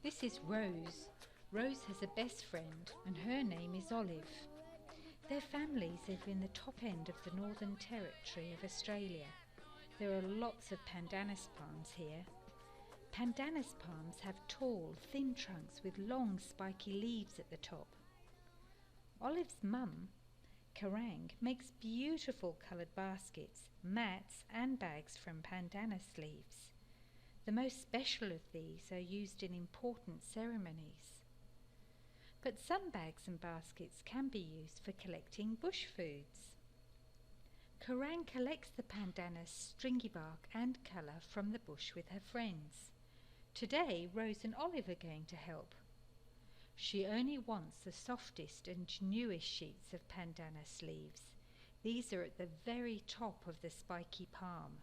This is Rose. Rose has a best friend and her name is Olive. Their families live in the top end of the Northern Territory of Australia. There are lots of pandanus palms here. Pandanus palms have tall, thin trunks with long, spiky leaves at the top. Olive's mum, Kerrang, makes beautiful coloured baskets, mats and bags from pandanus leaves. The most special of these are used in important ceremonies. But some bags and baskets can be used for collecting bush foods. Kerrang collects the pandanus stringy bark and colour from the bush with her friends. Today, Rose and Olive are going to help. She only wants the softest and newest sheets of pandanus leaves. These are at the very top of the spiky palm.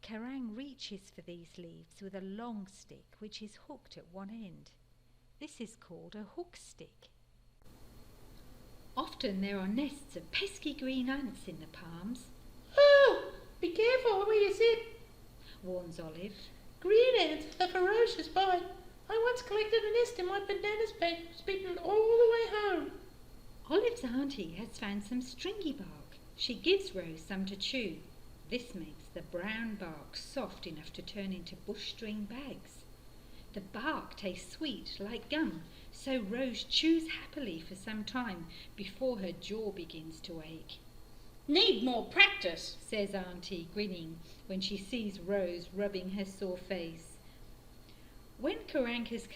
Kerrang reaches for these leaves with a long stick which is hooked at one end. This is called a hook stick. Often there are nests of pesky green ants in the palms. Oh, be careful where you sit, warns Olive. Green ants have a ferocious bite. I once collected a nest in my pandanus bag, was bitten all the way home. Olive's auntie has found some stringy bark. She gives Rose some to chew. This makes the brown bark soft enough to turn into bush string bags. The bark tastes sweet, like gum, so Rose chews happily for some time before her jaw begins to ache. Need more practice, says Auntie, grinning when she sees Rose rubbing her sore face. When Kerrang has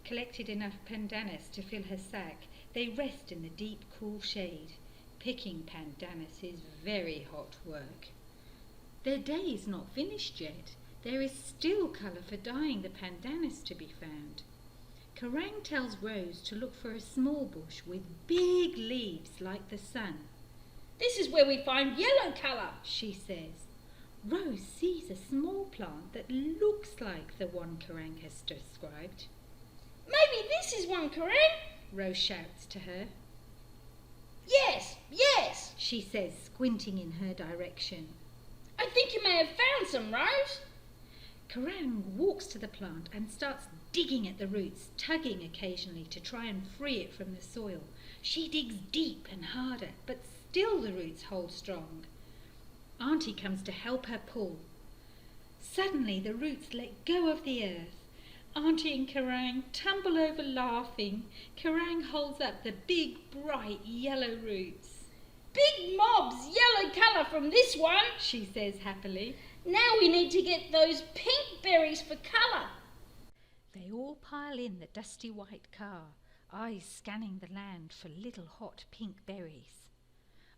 collected enough pandanus to fill her sack, they rest in the deep, cool shade. Picking pandanus is very hot work. Their day is not finished yet. There is still colour for dyeing the pandanus to be found. Kerrang tells Rose to look for a small bush with big leaves like the sun. This is where we find yellow colour, she says. Rose sees a small plant that looks like the one Kerrang has described. Maybe this is one, Kerrang, Rose shouts to her. Yes, yes, she says, squinting in her direction. I think you may have found some, Rose. Kerrang walks to the plant and starts digging at the roots, tugging occasionally to try and free it from the soil. She digs deep and harder, but still the roots hold strong. Auntie comes to help her pull. Suddenly the roots let go of the earth. Auntie and Kerrang tumble over laughing. Kerrang holds up the big, bright yellow roots. Big mobs, yellow colour from this one, she says happily. Now we need to get those pink berries for colour. They all pile in the dusty white car, eyes scanning the land for little hot pink berries.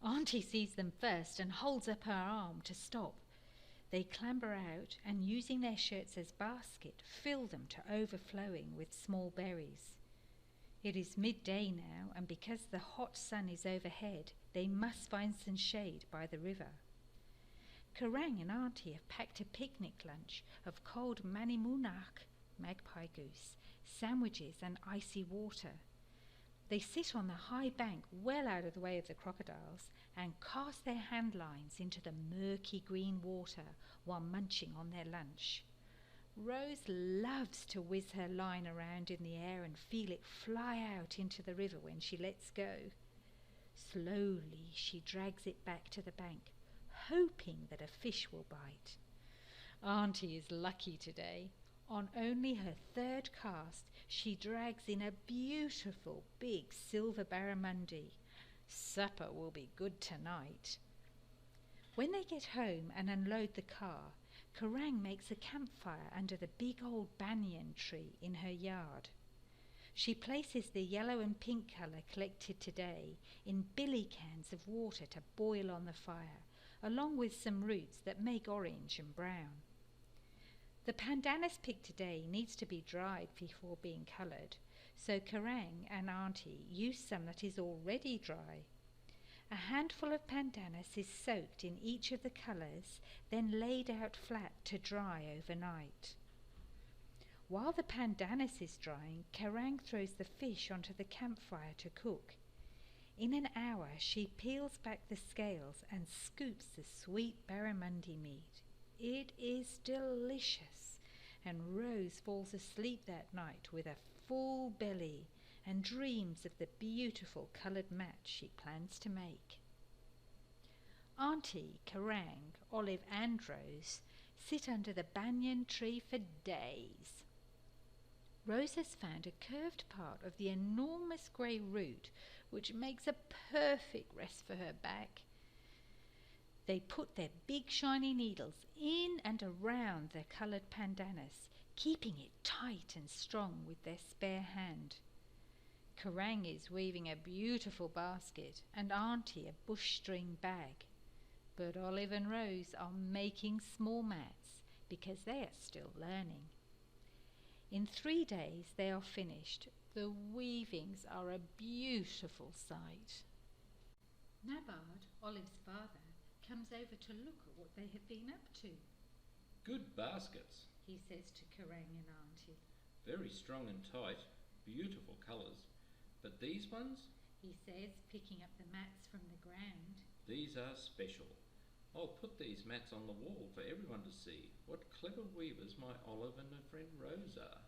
Auntie sees them first and holds up her arm to stop. They clamber out and, using their shirts as basket, fill them to overflowing with small berries. It is midday now, and because the hot sun is overhead, they must find some shade by the river. Kerrang and Auntie have packed a picnic lunch of cold manimunak, magpie goose, sandwiches and icy water. They sit on the high bank well out of the way of the crocodiles and cast their hand lines into the murky green water while munching on their lunch. Rose loves to whiz her line around in the air and feel it fly out into the river when she lets go. Slowly she drags it back to the bank, hoping that a fish will bite. Auntie is lucky today. On only her third cast, she drags in a beautiful big silver barramundi. Supper will be good tonight. When they get home and unload the car, Kerrang makes a campfire under the big old banyan tree in her yard. She places the yellow and pink colour collected today in billy cans of water to boil on the fire, along with some roots that make orange and brown. The pandanus picked today needs to be dried before being coloured, so Kerrang and Auntie use some that is already dry. A handful of pandanus is soaked in each of the colours, then laid out flat to dry overnight. While the pandanus is drying, Kerrang throws the fish onto the campfire to cook. In an hour she peels back the scales and scoops the sweet barramundi meat. It is delicious, and Rose falls asleep that night with a full belly and dreams of the beautiful coloured mats she plans to make. Auntie, Kerrang, Olive and Rose sit under the banyan tree for days. Rose has found a curved part of the enormous grey root which makes a perfect rest for her back. They put their big shiny needles in and around their coloured pandanus, keeping it tight and strong with their spare hand. Kerrang is weaving a beautiful basket and Auntie a bush string bag. But Olive and Rose are making small mats because they are still learning. In 3 days they are finished. The weavings are a beautiful sight. Nabard, Olive's father, comes over to look at what they have been up to. Good baskets. He says to Kerrang and Auntie. Very strong and tight, beautiful colours. But these ones? He says, picking up the mats from the ground. These are special. I'll put these mats on the wall for everyone to see what clever weavers my Olive and her friend Rose are.